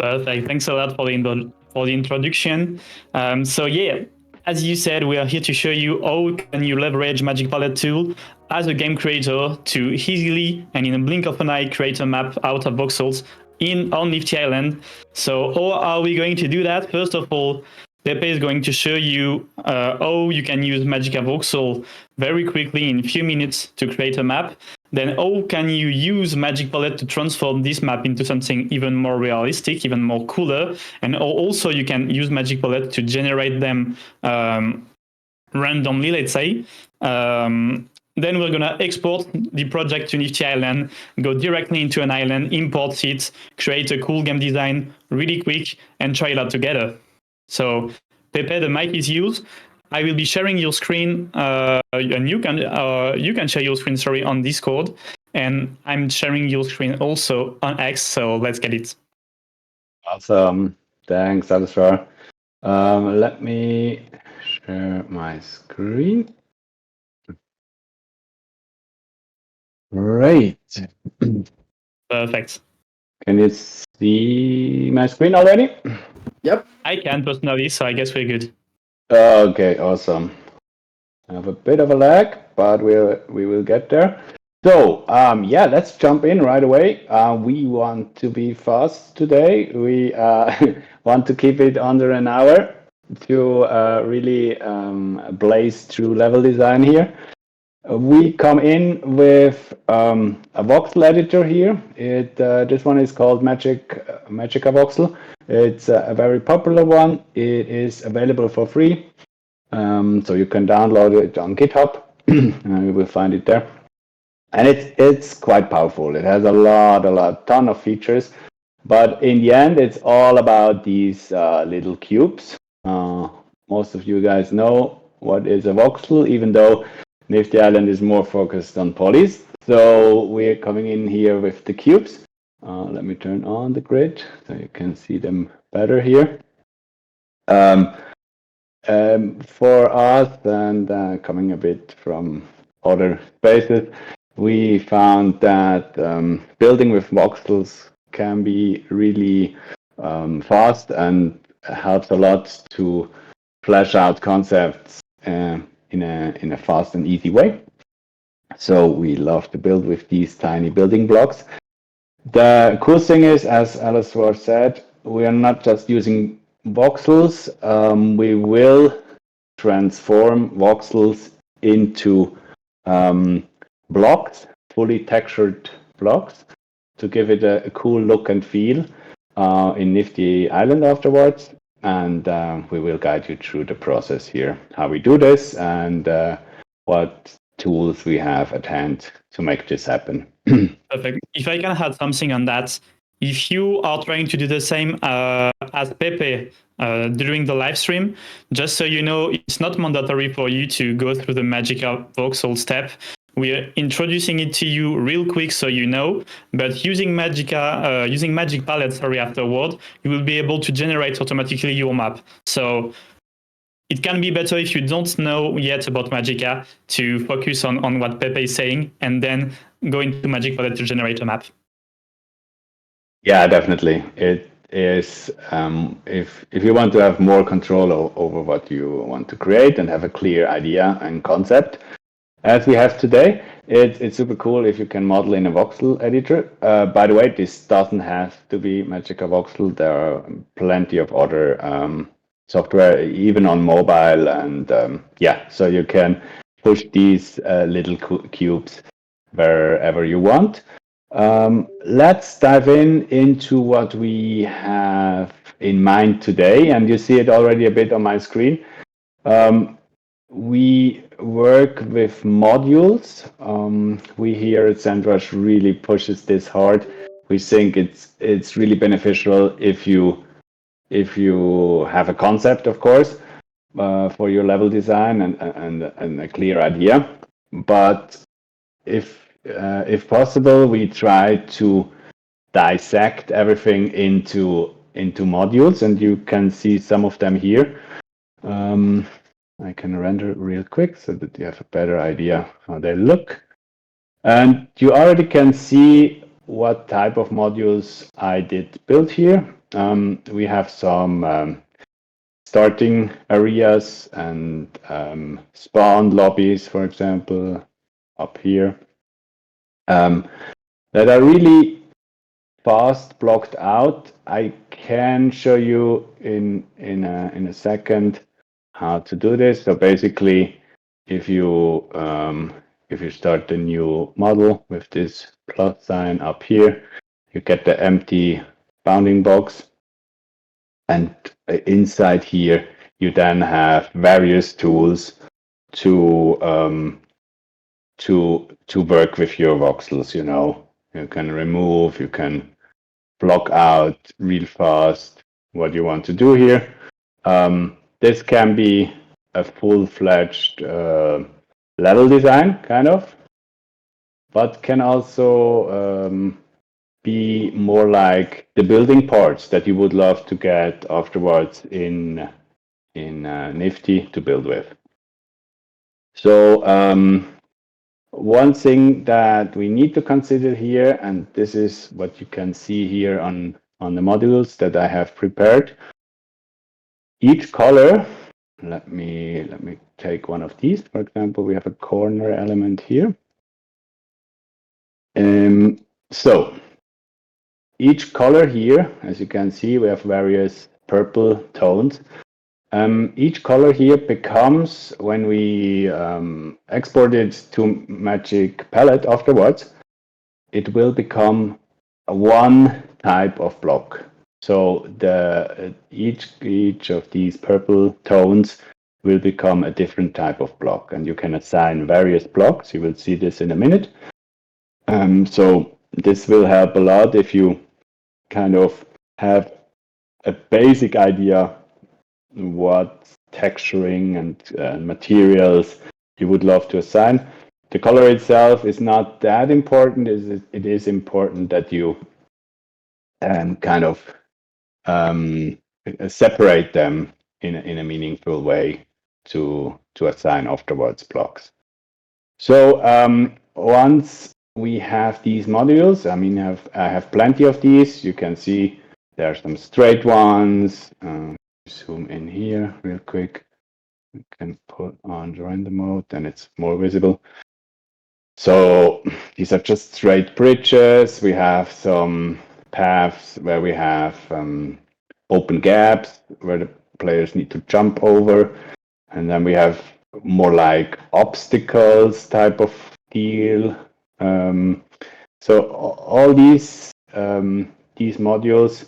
Perfect. Thanks a lot for the introduction. So yeah, as you said, we are here to show you how can you leverage Magic Palette tool as a game creator to easily and in a blink of an eye create a map out of voxels on Nifty Island. So how are we going to do that? First of all, Pepe is going to show you how you can use Magica Voxel very quickly in a few minutes to create a map. Then how can you use Magic Palette to transform this map into something even more realistic, even more cooler? And also you can use Magic Palette to generate them randomly, let's say. Then we're going to export the project to Nifty Island, go directly into an island, import it, create a cool game design really quick, and try it out together. So, Pepe, the mic is yours. I will be sharing your screen, and you can share your screen, on Discord, and I'm sharing your screen also on X. So let's get it. Awesome, thanks, Alistar. Let me share my screen. Great. Perfect. Can you see my screen already? Yep. I can personally, so I guess we're good. Okay, awesome. I have a bit of a lag, but we will get there. So, yeah, let's jump in right away. We want to be fast today. We want to keep it under an hour to really blaze through level design here. We come in with a voxel editor here. This one is called Magica Voxel. It's a very popular one. It is available for free, so you can download it on GitHub. You will find it there, and it's quite powerful. It has a ton of features, but in the end, it's all about these little cubes. Most of you guys know what is a voxel, even though Nifty Island is more focused on polys. So we're coming in here with the cubes. Let me turn on the grid so you can see them better here. For us, and coming a bit from other spaces, we found that building with voxels can be really fast and helps a lot to flesh out concepts in a fast and easy way. So we love to build with these tiny building blocks. The cool thing is, as Alistar said, we are not just using voxels. We will transform voxels into blocks, fully textured blocks, to give it a cool look and feel in Nifty Island afterwards. And we will guide you through the process here, how we do this, and what tools we have at hand to make this happen. Perfect. If I can add something on that, if you are trying to do the same as Pepe during the live stream, just so you know, it's not mandatory for you to go through the Magica Voxel step. We are introducing it to you real quick so you know, but using Magic Palette, afterward, you will be able to generate automatically your map. So it can be better if you don't know yet about Magica to focus on what Pepe is saying and then go into Magic Palette to generate a map. Yeah, definitely. It is if you want to have more control over what you want to create and have a clear idea and concept, as we have today, it's super cool if you can model in a voxel editor. By the way, this doesn't have to be Magica Voxel. There are plenty of other software, even on mobile, and yeah, so you can push these little cubes wherever you want. Let's dive into what we have in mind today, and you see it already a bit on my screen. We work with modules. We here at SandRush really pushes this hard. We think it's really beneficial if you have a concept, of course, for your level design and a clear idea. But if possible, we try to dissect everything into modules, and you can see some of them here. I can render real quick so that you have a better idea how they look. And you already can see what type of modules I did build here. We have some starting areas and spawn lobbies, for example, up here, that are really fast blocked out. I can show you in a second how to do this. So basically, if you start a new model with this plus sign up here, you get the empty bounding box, and inside here you then have various tools to work with your voxels. You can remove, you can block out real fast what you want to do here. This can be a full-fledged level design, kind of, but can also be more like the building parts that you would love to get afterwards in Nifty to build with. So one thing that we need to consider here, and this is what you can see here on the modules that I have prepared. Each color, let me take one of these. For example, we have a corner element here. So each color here, as you can see, we have various purple tones. Each color here becomes, when we export it to Magic Palette afterwards, it will become one type of block. So each of these purple tones will become a different type of block, and you can assign various blocks. You will see this in a minute. So this will help a lot if you kind of have a basic idea what texturing and materials you would love to assign. The color itself is not that important. It is important that you kind of separate them in a meaningful way to assign afterwards blocks. So once we have these modules, I have plenty of these. You can see there are some straight ones. Zoom in here real quick. We can put on random mode, then it's more visible. So these are just straight bridges. We have some paths where we have open gaps where the players need to jump over. And then we have more like obstacles type of deal. So all these modules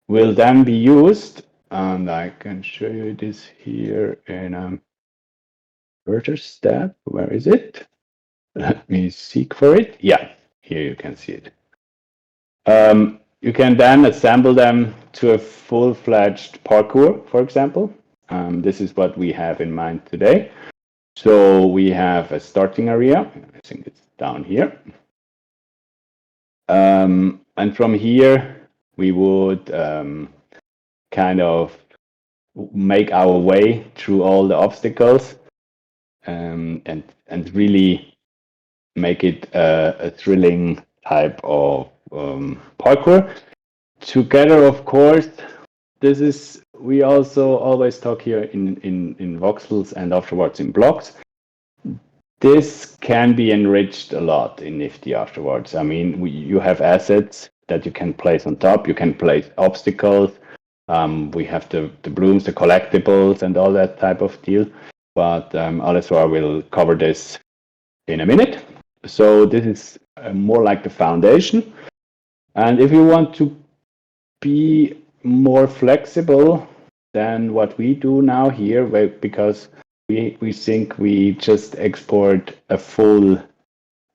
will then be used, and I can show you this here in a further step. Where is it? Let me seek for it. Yeah, here you can see it. You can then assemble them to a full-fledged parkour, for example. This is what we have in mind today. So we have a starting area. I think it's down here. And from here, we would kind of make our way through all the obstacles and really make it a thrilling type of parkour. Together, of course, we also always talk here in voxels and afterwards in blocks. This can be enriched a lot in Nifty afterwards. You have assets that you can place on top. You can place obstacles. We have the blooms, the collectibles, and all that type of deal. But Alessandra will cover this in a minute. So this is more like the foundation. And if you want to be more flexible than what we do now here, because we think we just export a full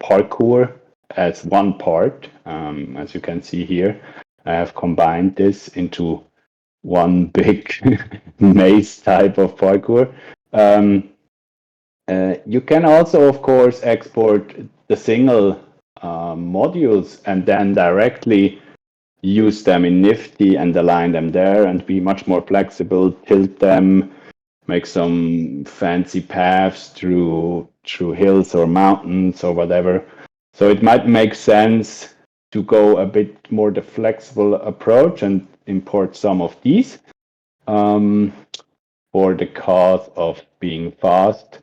parkour as one part. As you can see here, I have combined this into one big maze type of parkour. You can also, of course, export the single modules and then directly use them in Nifty and align them there and be much more flexible, tilt them, make some fancy paths through hills or mountains or whatever. So it might make sense to go a bit more the flexible approach and import some of these for the cause of being fast.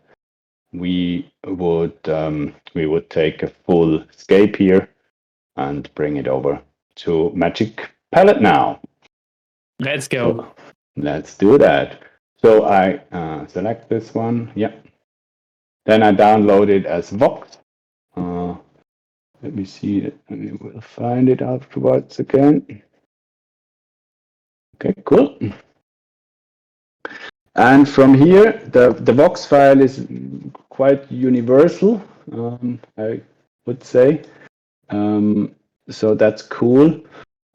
We would take a full escape here and bring it over to Magic Palette now. Let's go. So let's do that. So I select this one. Yeah. Then I download it as Vox. Let me see it. We will find it afterwards again. Okay, cool. And from here, the Vox file is quite universal, I would say. So that's cool.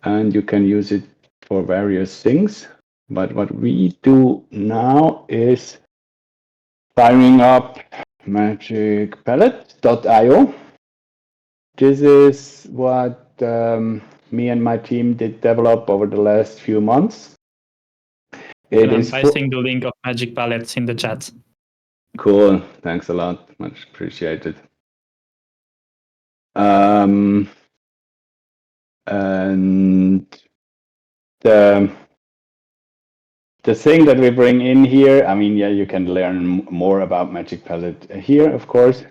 And you can use it for various things. But what we do now is firing up magicpalette.io. This is what me and my team did develop over the last few months. And I'm pasting the link of Magic Palettes in the chat. Cool. Thanks a lot. Much appreciated. And the thing that we bring in here, I mean, yeah, you can learn more about Magic Palette here, of course.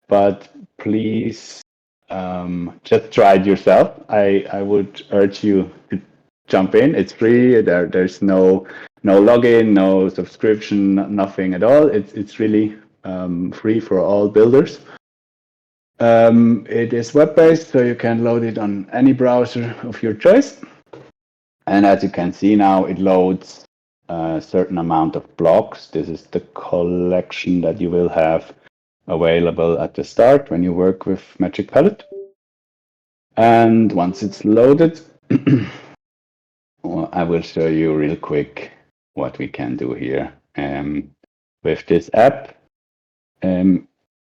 But please just try it yourself. I would urge you to jump in. It's free. There's no login, no subscription, nothing at all. It's really free for all builders. It is web-based, so you can load it on any browser of your choice. And as you can see now, it loads a certain amount of blocks. This is the collection that you will have available at the start when you work with Magic Palette. And once it's loaded, well, I will show you real quick what we can do here with this app.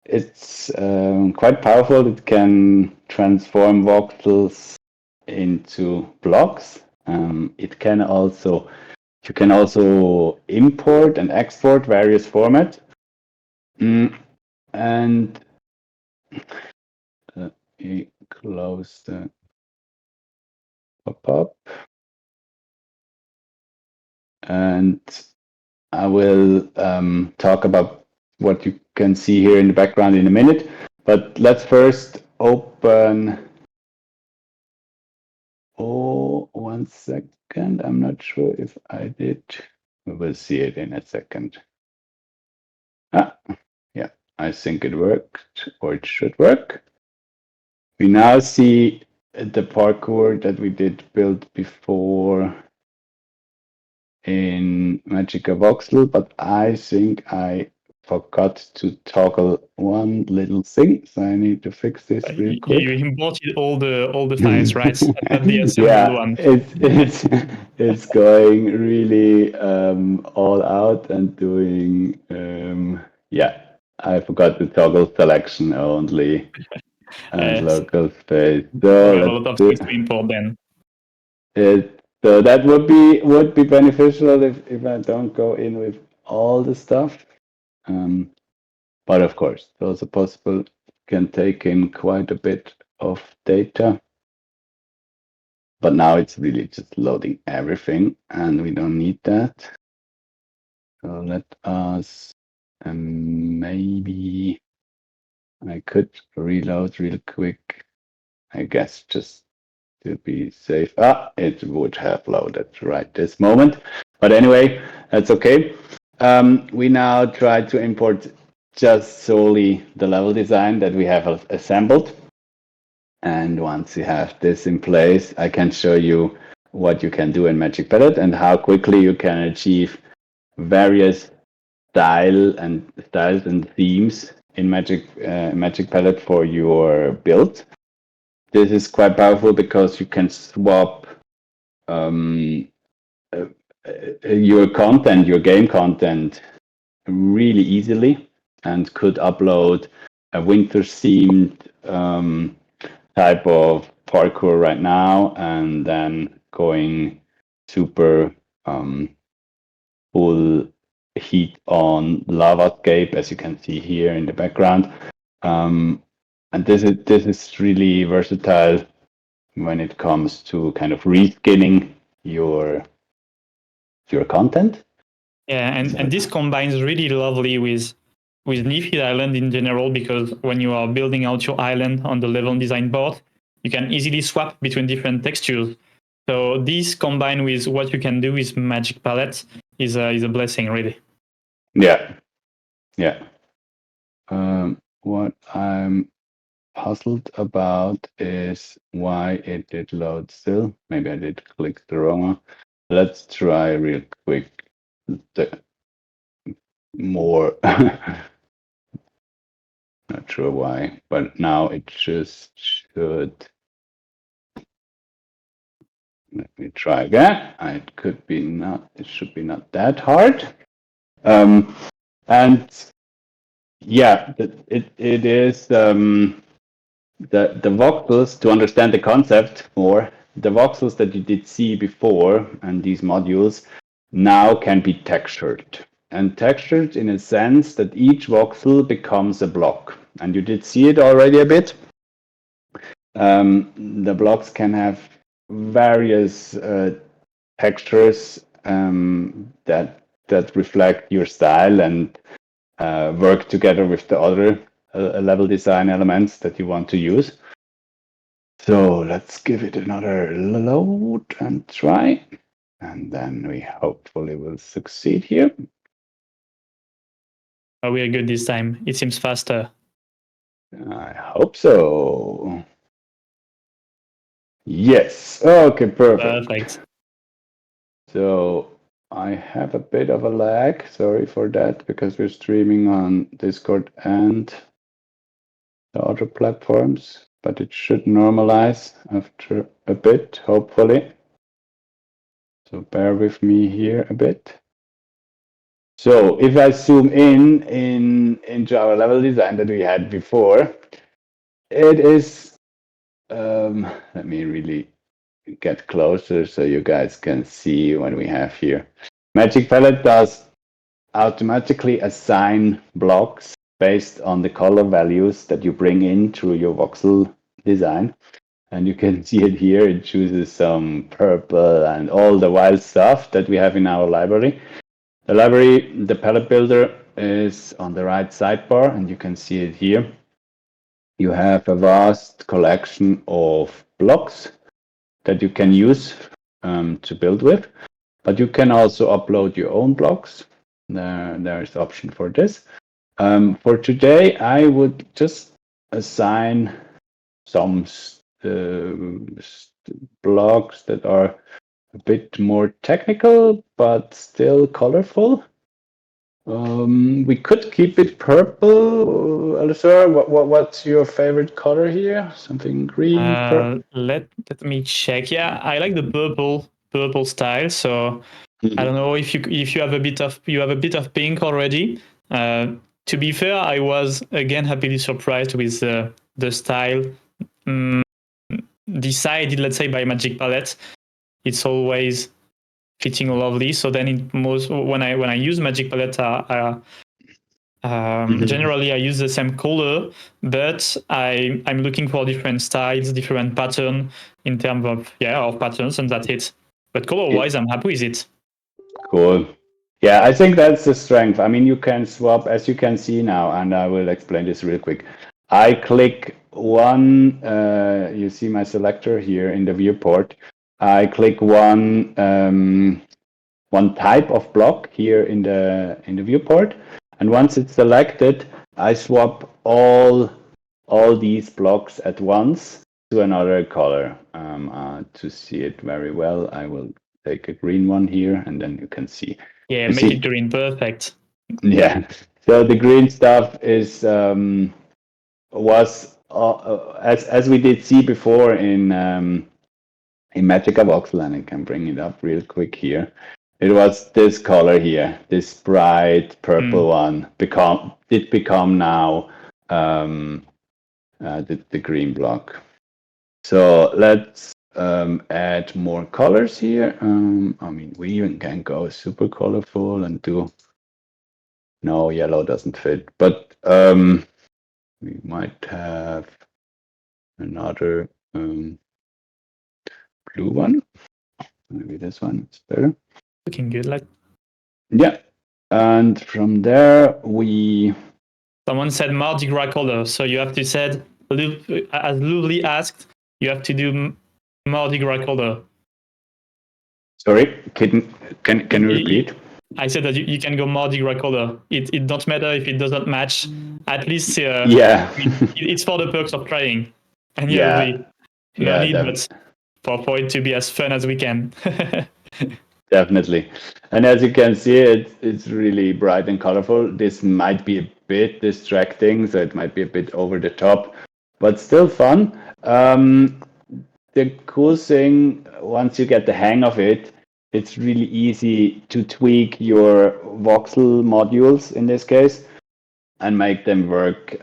It's quite powerful. It can transform voxels into blocks. You can also import and export various formats. And let me close the pop-up. And I will talk about what you can see here in the background in a minute. But let's first open. Oh, 1 second. I'm not sure if I did. We will see it in a second. Yeah, I think it worked, or it should work. We now see the parkour that we did build before in Magica Voxel, but I think I forgot to toggle one little thing, so I need to fix this real quick. You imported all the files, right? Not the assembled Yeah, one. it's going really all out and doing yeah. I forgot to toggle selection only and local space. So we have a lot of things to import then. So that would be beneficial if I don't go in with all the stuff. But of course, it's also possible. Can take in quite a bit of data. But now it's really just loading everything, and we don't need that. So let us, maybe I could reload real quick. I guess just to be safe. It would have loaded right this moment. But anyway, that's okay. We now try to import just solely the level design that we have assembled. And once you have this in place, I can show you what you can do in Magic Palette and how quickly you can achieve various styles and themes in Magic Palette for your build. This is quite powerful because you can swap your content, your game content, really easily, and could upload a winter-themed type of parkour right now, and then going super full heat on lavascape, as you can see here in the background. And this is really versatile when it comes to kind of reskinning your content. Yeah, and this combines really lovely with Nifty Island in general, because when you are building out your island on the level design board, you can easily swap between different textures. So this combined with what you can do with Magic Palette is a blessing, really. Yeah, yeah. What I'm puzzled about is why it did load still. Maybe I did click the wrong one. Let's try real quick the more. Not sure why, but now it just should. Let me try again. It could be not. It should be not that hard. And yeah, it is the voxels, to understand the concept more. The voxels that you did see before and these modules now can be textured. And textured in a sense that each voxel becomes a block. And you did see it already a bit. The blocks can have various textures that reflect your style and work together with the other level design elements that you want to use. So let's give it another load and try. And then we hopefully will succeed here. We are good this time. It seems faster. I hope so. Yes. Okay, perfect. So I have a bit of a lag. Sorry for that, because we're streaming on Discord and the other platforms, but it should normalize after a bit, hopefully. So bear with me here a bit. So if I zoom into our level design that we had before, it is, let me really get closer so you guys can see what we have here. Magic Palette does automatically assign blocks based on the color values that you bring in through your voxel design. And you can see it here. It chooses some purple and all the wild stuff that we have in our library. The library, the palette builder, is on the right sidebar, and you can see it here. You have a vast collection of blocks that you can use to build with, but you can also upload your own blocks. There is option for this. For today, I would just assign some blocks that are a bit more technical, but still colorful. We could keep it purple. Alistair, what's your favorite color here? Something green? Let me check. Yeah, I like the purple style. So I don't know if you have a bit of pink already. To be fair, I was again happily surprised with the style decided, let's say, by Magic Palette. It's always fitting lovely. So then when I use Magic Palette, generally I use the same color, but I'm looking for different styles, different pattern in terms of patterns, and that's it. But color wise, I'm happy with it. Cool. Yeah, I think that's the strength. I mean, you can swap, as you can see now, and I will explain this real quick. I click one, you see my selector here in the viewport. I click one type of block here in the viewport, and once it's selected, I swap all these blocks at once to another color. To see it very well, I will take a green one here, and then you can see. Yeah, make it green, perfect. Yeah. So the green stuff is was as we did see before in Magica Voxel, and I can bring it up real quick here. It was this color here, this bright purple one. Did become now the green block. So let's add more colors here. I mean, we even can go super colorful and do. No, yellow doesn't fit, but we might have another blue one. Maybe this one is better. Looking good. Like Yeah. And from there, we... someone said Mardi Gras color, so you have to said, as Luli asked, you have to do Mardi Gras color. Sorry, can you repeat? I said that you can go Mardi Gras color. It don't matter if it doesn't match. At least Yeah. it's for the perks of trying. And Yeah. no Yeah, need, but for it to be as fun as we can. definitely. And as you can see, it's really bright and colorful. This might be a bit distracting, so it might be a bit over the top, but still fun. The cool thing, once you get the hang of it, it's really easy to tweak your voxel modules in this case and make them work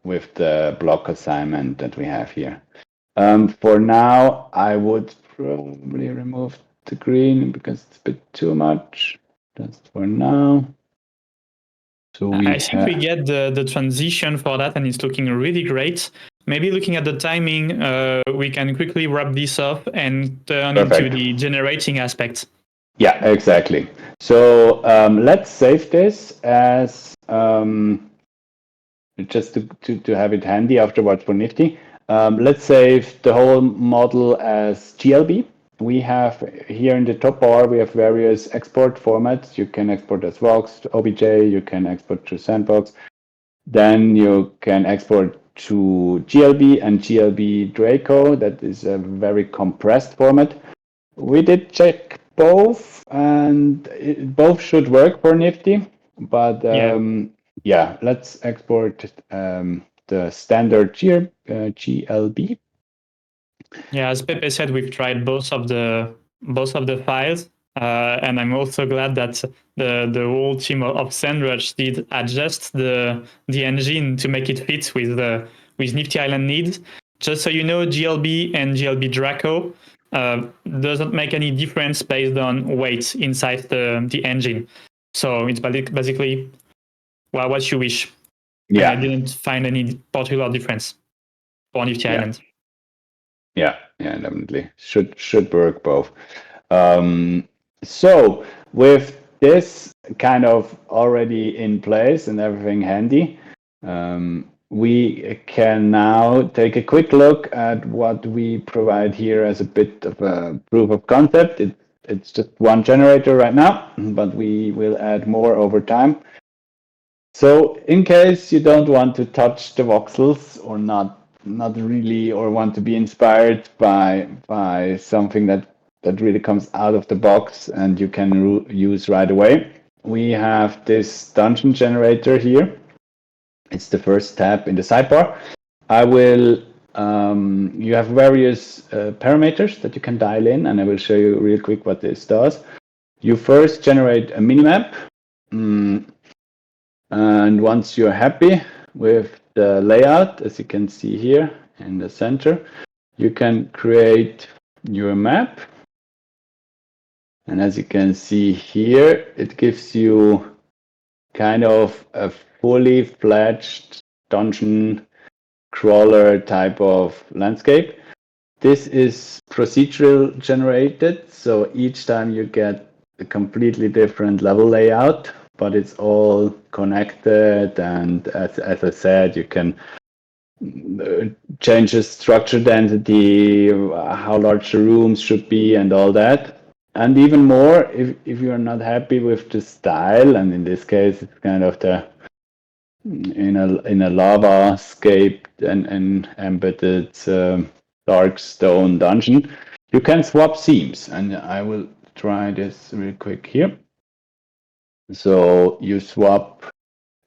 with the block assignment that we have here. For now, I would probably remove the green because it's a bit too much. Just for now. So I think we get the transition for that, and it's looking really great. Maybe looking at the timing, we can quickly wrap this up and turn into the generating aspect. Yeah, exactly. So let's save this as just to have it handy afterwards for Nifty. Let's save the whole model as GLB. We have here in the top bar, we have various export formats. You can export as Vox, OBJ, you can export to Sandbox. Then you can export to GLB and GLB Draco. That is a very compressed format. We did check both, and both should work for Nifty. But yeah, let's export the standard GLB. Yeah, as Pepe said, we've tried both of the files, and I'm also glad that the whole team of Sandrush did adjust the engine to make it fit with Nifty Island needs. Just so you know, GLB and GLB Draco doesn't make any difference based on weight inside the engine. So it's basically what you wish. Yeah, and I didn't find any particular difference for Nifty Island. Yeah, definitely should work both. So with this kind of already in place and everything handy, we can now take a quick look at what we provide here as a bit of a proof of concept. It's just one generator right now, but we will add more over time. So in case you don't want to touch the voxels or not really, or want to be inspired by something that really comes out of the box and you can use right away, we have this dungeon generator here. It's the first tab in the sidebar. You have various parameters that you can dial in, and I will show you real quick what this does. You first generate a minimap. And once you're happy with the layout, as you can see here in the center, you can create your map. And as you can see here, it gives you kind of a fully fledged dungeon crawler type of landscape. This is procedural generated, so each time you get a completely different level layout, but it's all connected, and as I said, you can change the structure density, how large the rooms should be, and all that. And even more, if you're not happy with the style, and in this case it's kind of the in a lava scaped and embedded dark stone dungeon, you can swap themes, and I will try this real quick here. So you swap.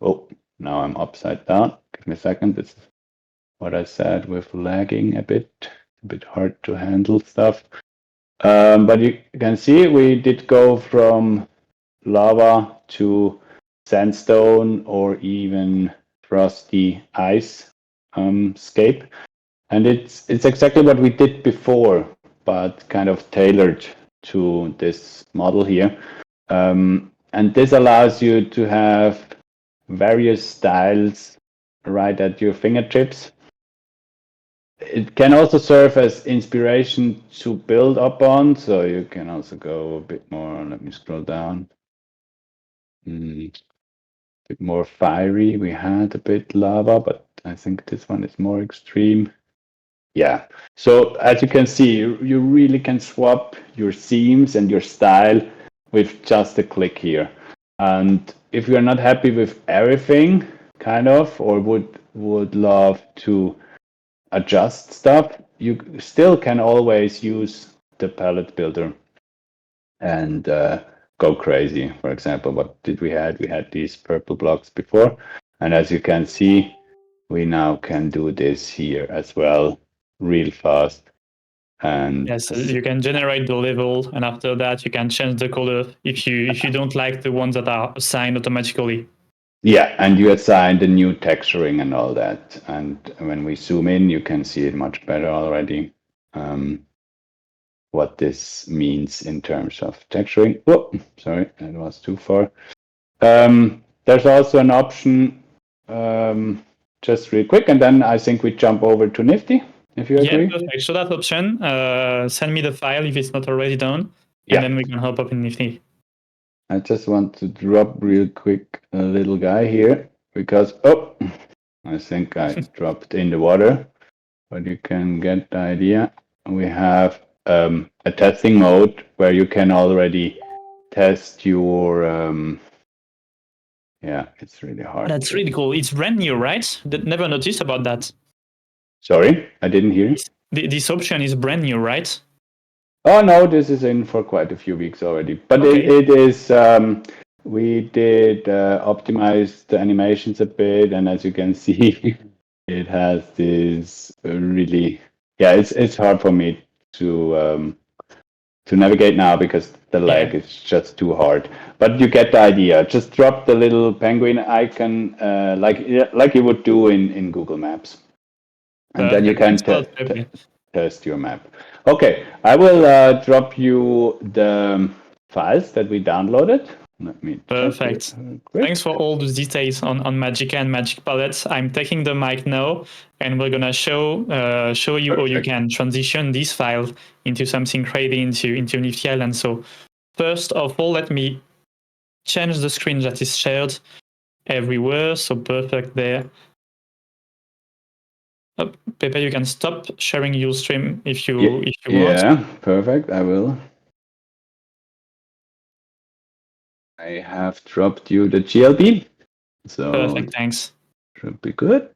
Oh, now I'm upside down. Give me a second. This is what I said with lagging a bit hard to handle stuff. But you can see we did go from lava to sandstone or even frosty ice scape, and it's exactly what we did before, but kind of tailored to this model here. And this allows you to have various styles right at your fingertips. it can also serve as inspiration to build upon. So you can also go a bit more. Let me scroll down. A bit more fiery. We had a bit lava, but I think this one is more extreme. Yeah. So as you can see, you really can swap your themes and your style with just a click here. And if you're not happy with everything, kind of, or would love to adjust stuff, you still can always use the palette builder and go crazy. For example, what did we had? We had these purple blocks before, and as you can see, we now can do this here as well, real fast. And Yes, you can generate the level, and after that, you can change the color if you don't like the ones that are assigned automatically. yeah, and you assign the new texturing and all that. And when we zoom in, you can see it much better already. What this means in terms of texturing. Oh, sorry, that was too far. There's also an option, just real quick, and then I think we jump over to Nifty, if you agree. Yeah, perfect. Show that option. Send me the file if it's not already done, Yeah. and then we can hop up in Nifty. I just want to drop real quick a little guy here because, oh, I think I dropped in the water, but you can get the idea. We have a testing mode where you can already test your, yeah, it's really hard. That's really cool. It's brand new, right? Never noticed about that. Sorry, I didn't hear. This option is brand new, right? Oh no, this is in for quite a few weeks already. But Okay. it is, we did optimize the animations a bit, and as you can see, it has this really, yeah, it's hard for me to navigate now because the lag is just too hard. But you get the idea. Just drop the little penguin icon like you would do in Google Maps. And then you can test your map. Okay, I will drop you the files that we downloaded. Let me Perfect. Thanks for all those details on Magicka and Magic Palettes. I'm taking the mic now, and we're gonna show you how you can transition this file into something crazy into Nifty Island. So first of all, let me change the screen that is shared everywhere. So perfect there. Pepe, you can stop sharing your stream if you want. Yeah, perfect. I will. I have dropped you the GLB. So perfect, thanks. Should be good.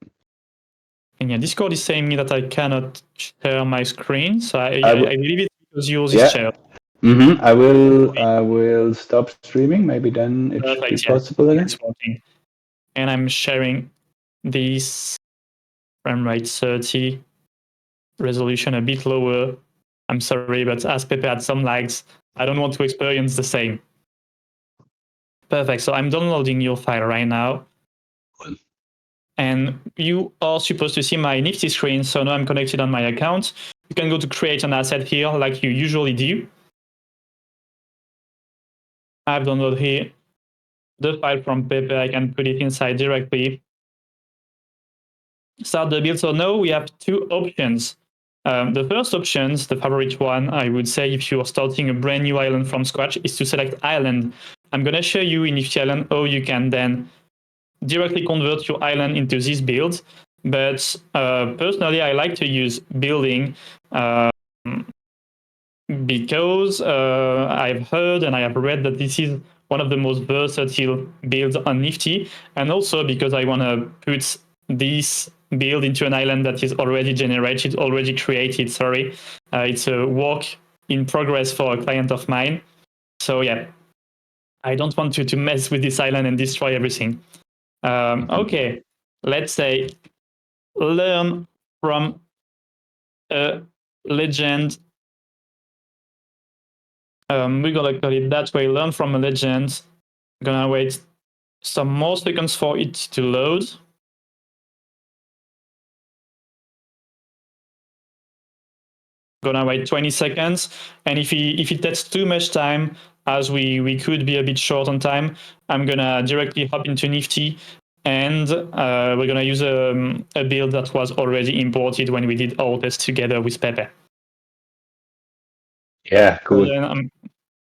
And yeah, Discord is saying me that I cannot share my screen, so I believe it's because yours is shared. I will stop streaming. Maybe then it should be possible again. It's working. And I'm sharing this frame rate 30, resolution a bit lower. I'm sorry, but as Pepe had some lags, I don't want to experience the same. Perfect. So I'm downloading your file right now. And you are supposed to see my Nifty screen. So now I'm connected on my account. You can go to create an asset here like you usually do. I've downloaded here the file from Pepe. I can put it inside directly. Start the build. So now we have two options. The first option, the favorite one, I would say if you're starting a brand new island from scratch, is to select island. I'm going to show you in Nifty Island how you can then directly convert your island into this build. But personally, I like to use building because I've heard and I have read that this is one of the most versatile builds on Nifty, and also because I want to put this build into an island that is already generated, already created. Sorry, it's a work in progress for a client of mine. So yeah, I don't want to mess with this island and destroy everything. Okay, let's say learn from a legend. We're gonna call it that way. Learn from a legend. I'm gonna wait some more seconds for it to load. Gonna wait 20 seconds, and if it takes too much time, as we could be a bit short on time, I'm gonna directly hop into Nifty and we're going to use a build that was already imported when we did our test together with Pepe. Yeah, cool. So then,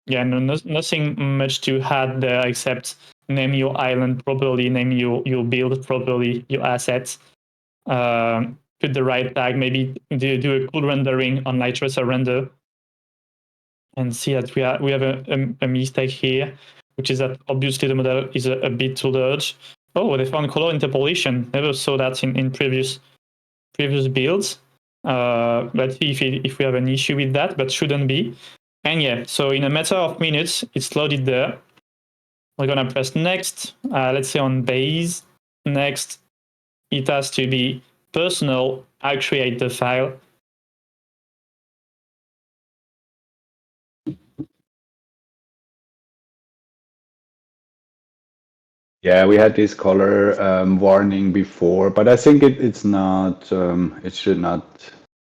yeah, nothing much to add there except name your island properly, name your build properly, your assets, put the right tag, maybe do a cool rendering on light tracer render, and see that we have a mistake here, which is that obviously the model is a bit too large. Oh, they found color interpolation. Never saw that in previous builds. Let's see if we have an issue with that, but shouldn't be. And yeah, so in a matter of minutes, it's loaded there. We're gonna press next. Let's say on base. Next, it has to be personal. I'll create the file. Yeah, we had this color warning before, but I think it's not. It should not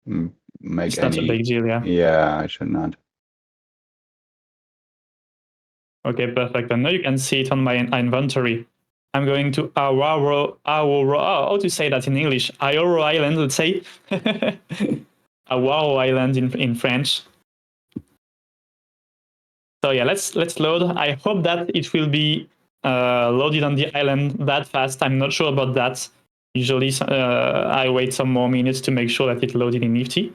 make It's any. not a big deal, yeah. Yeah, it should not. Okay, perfect. And now you can see it on my inventory. I'm going to how to say that in English? Aoro Island, let's say. Aoro Island in French. So yeah, let's load. I hope that it will be loaded on the island that fast. I'm not sure about that. Usually, I wait some more minutes to make sure that it loaded in Nifty.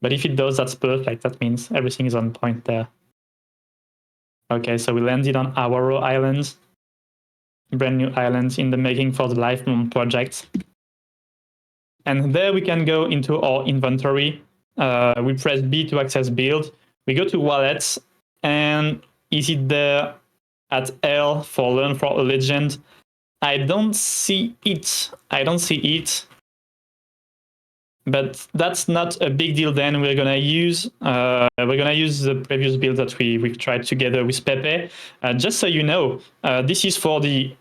But if it does, that's perfect. That means everything is on point there. Okay, so we landed on Aoro Island. Brand new island in the making for the Lifelong project. And there we can go into our inventory. We press B to access build. We go to wallets, and is it there at L for learn for a legend? I don't see it. But that's not a big deal. Then we're gonna use the previous build that we've tried together with Pepe. Just so you know, this is for the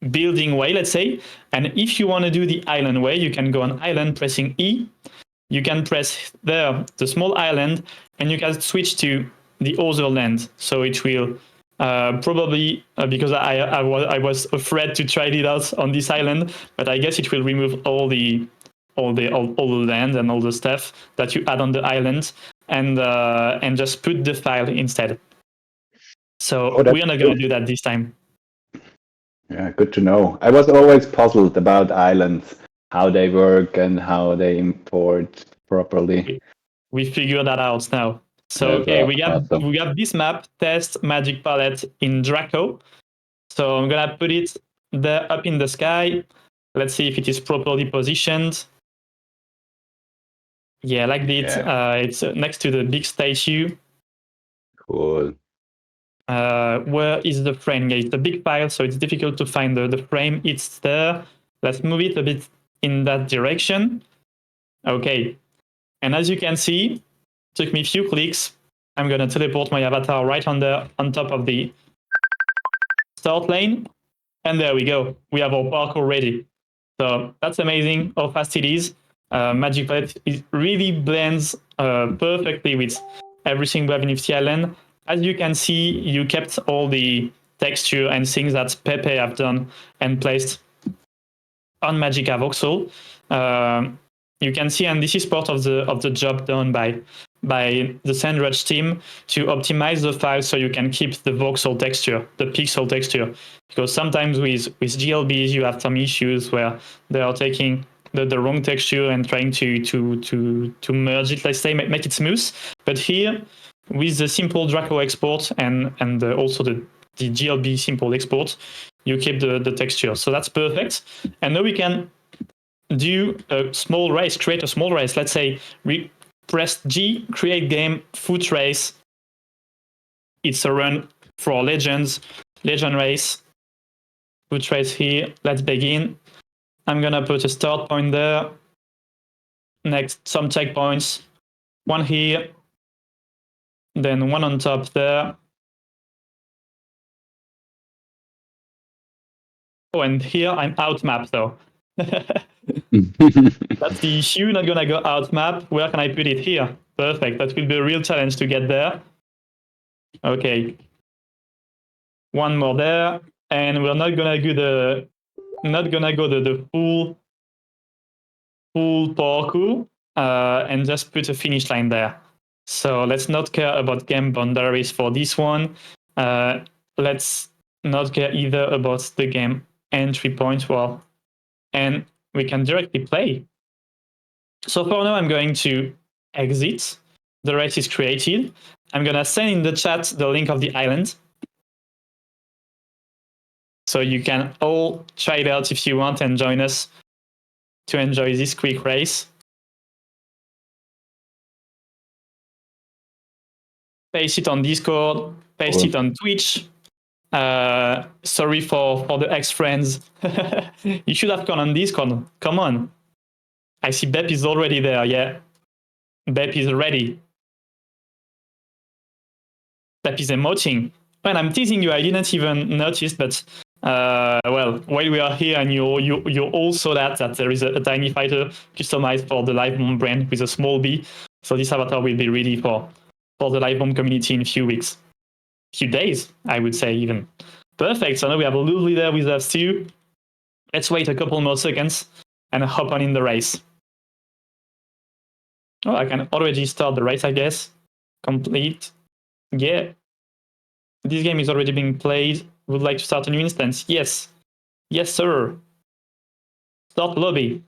building way, let's say. And if you want to do the island way, you can go on island pressing E. You can press there the small island, and you can switch to the other land. So it will probably because I was afraid to try it out on this island, but I guess it will remove all the land and all the stuff that you add on the island, and just put the file instead. So we are not going to do that this time. Yeah, good to know. I was always puzzled about islands, how they work and how they import properly. We figured that out now. So okay, we got this map test magic palette in Draco. So I'm gonna put it there up in the sky. Let's see if it is properly positioned. Yeah, like this. Yeah. It's next to the big statue. Cool. Where is the frame? Yeah, it's a big pile, so it's difficult to find the frame. It's there. Let's move it a bit in that direction. Okay. And as you can see, took me a few clicks. I'm going to teleport my avatar right on top of the start lane. And there we go. We have our parkour ready. So that's amazing how fast it is. Magic Palette really blends perfectly with everything we have in Nifty Island. As you can see, you kept all the texture and things that Pepe have done and placed on Magicka Voxel. You can see, and this is part of the job done by the SandRedge team to optimize the file so you can keep the voxel texture, the pixel texture, because sometimes with GLBs you have some issues where they are taking the wrong texture and trying to merge it, let's say, make it smooth. But here, with the simple Draco export and also the GLB simple export, you keep the texture. So that's perfect. And now we can do a small race, create a small race. Let's say we press G, create game, foot race. It's a run for legend race. Foot race here. Let's begin. I'm gonna put a start point there. Next, some checkpoints. One here, then one on top there. Oh, and here I'm out map though. That's the issue, not gonna go out map. Where can I put it? Here. Perfect. That will be a real challenge to get there. Okay. One more there. And we're not gonna do not gonna go the full parkour and just put a finish line there. So let's not care about game boundaries for this one. Let's not care either about the game entry point. Well, and we can directly play. So for now, I'm going to exit. The race is created. I'm gonna send in the chat the link of the island. So you can all try it out if you want and join us to enjoy this quick race. Paste it on Discord, paste it on Twitch. Sorry for the ex-friends. You should have gone on Discord. Come on. I see Pepe is already there. Yeah. Pepe is ready. Pepe is emoting. When I'm teasing you, I didn't even notice, but well, while we are here and you all saw that there is a tiny fighter customized for the live bomb brand with a small b. So this avatar will be ready for the live bomb community in a few weeks. Few days, I would say even. Perfect. So now we have a Lulu there with us too. Let's wait a couple more seconds and hop on in the race. Oh, I can already start the race, I guess. Complete. Yeah. This game is already being played. Would like to start a new instance? Yes. Yes, sir. Start lobby.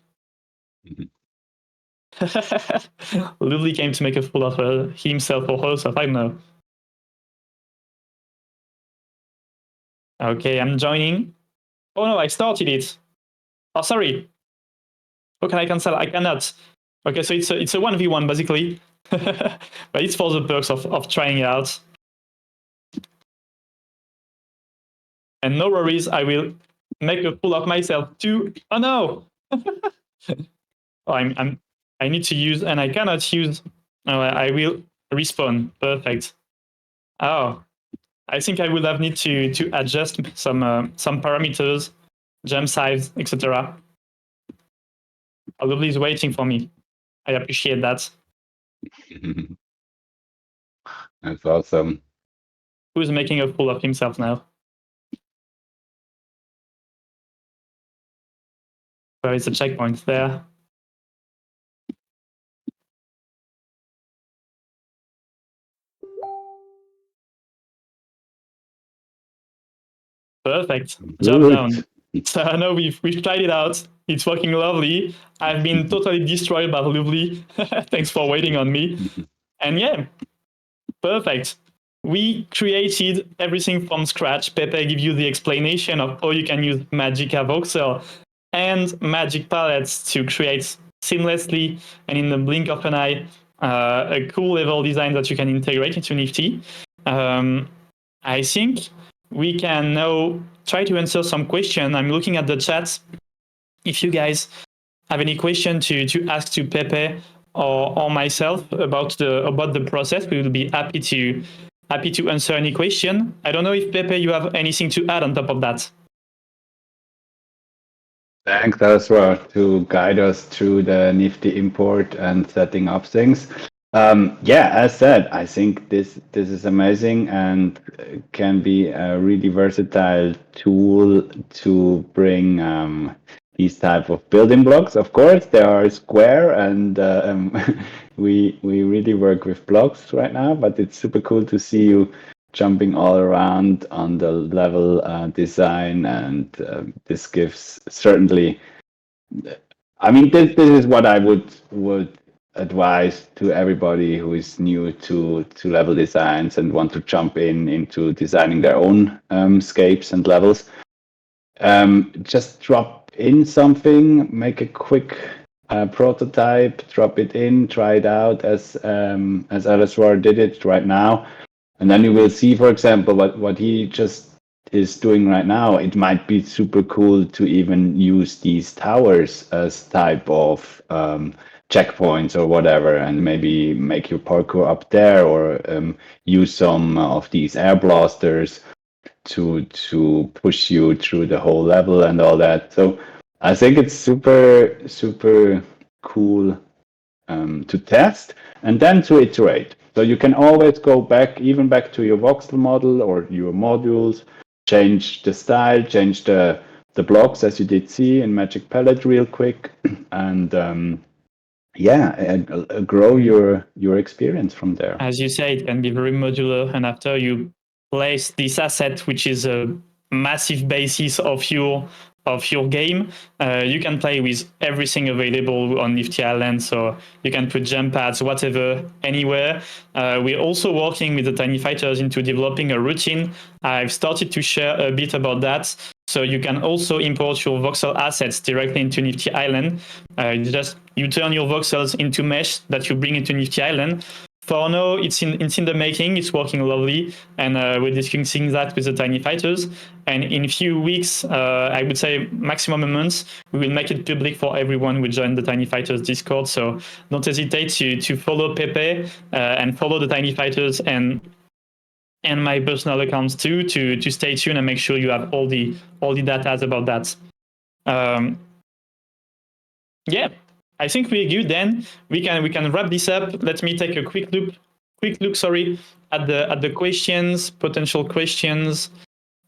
Lulu came to make a fool of himself or herself. I don't know. Okay, I'm joining. Oh no, I started it. Oh, sorry. How can I cancel? I cannot. Okay, so it's a 1v1 basically. But it's for the perks of trying it out. And no worries, I will make a fool of myself too. Oh no! Oh, I need to use, and I cannot use. Oh, I will respawn. Perfect. Oh, I think I will have need to adjust some parameters, jump size, etc. Lovely is waiting for me. I appreciate that. That's awesome. Who's making a fool of himself now? Where is the checkpoint there? Perfect. Job done. So I know we've tried it out. It's working lovely. I've been totally destroyed by Lovely. Thanks for waiting on me. And yeah, perfect. We created everything from scratch. Pepe give you the explanation of how you can use Magica Voxel and Magic Palettes to create seamlessly and in the blink of an eye a cool level design that you can integrate into Nifty. I think we can now try to answer some question. I'm looking at the chat. If you guys have any question to ask to Pepe or myself about the process, we will be happy to answer any question. I don't know if Pepe, you have anything to add on top of that. Thanks, Ezra, to guide us through the Nifty import and setting up things. Yeah, as said, I think this is amazing and can be a really versatile tool to bring these type of building blocks. Of course, they are square, and we really work with blocks right now. But it's super cool to see you jumping all around on the level design, and this gives certainly. I mean, this is what I would advise to everybody who is new to level designs and want to jump into designing their own scapes and levels. Just drop in something, make a quick prototype, drop it in, try it out as Alaswar did it right now, and then you will see, for example, what he just is doing right now. It might be super cool to even use these towers as type of checkpoints or whatever, and maybe make your parkour up there, or use some of these air blasters to push you through the whole level and all that. So I think it's super cool to test and then to iterate. So you can always go back, even back to your voxel model or your modules, change the style, change the the blocks, as you did see in Magic Palette real quick, and grow your experience from there. As you say, it can be very modular, and after you place this asset, which is a massive basis of your game, you can play with everything available on Nifty Island. So you can put jump pads, whatever, anywhere. We're also working with the Tiny Fighters into developing a routine. I've started to share a bit about that. So you can also import your voxel assets directly into Nifty Island. You turn your voxels into mesh that you bring into Nifty Island. For now, it's in the making. It's working lovely, and we're discussing that with the Tiny Fighters. And in a few weeks, I would say maximum a month, we will make it public for everyone who join the Tiny Fighters Discord. So don't hesitate to follow Pepe and follow the Tiny Fighters and my personal accounts too, to stay tuned and make sure you have all the data about that. Yeah, I think we're good. Then we can wrap this up. Let me take a quick look. At the questions, potential questions.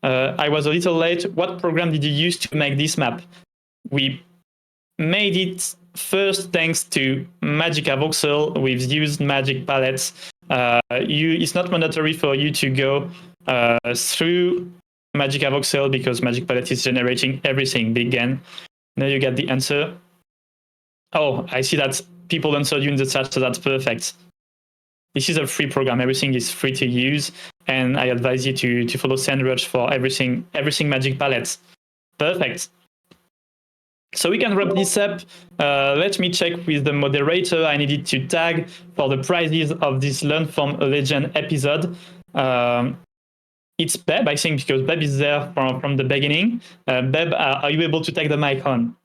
I was a little late. What program did you use to make this map? We made it first thanks to Magica Voxel. We've used Magic Palettes. It's not mandatory for you to go through Magica Voxel because Magic Palette is generating everything big again. Now you get the answer. Oh, I see that people answered you in the chat, so that's perfect. This is a free program. Everything is free to use, and I advise you to follow SandRush for everything Magic Palettes. Perfect. So we can wrap this up. Let me check with the moderator. I needed to tag for the prizes of this Learn from a Legend episode. It's Beb, I think, because Beb is there from the beginning. Beb, are you able to take the mic on?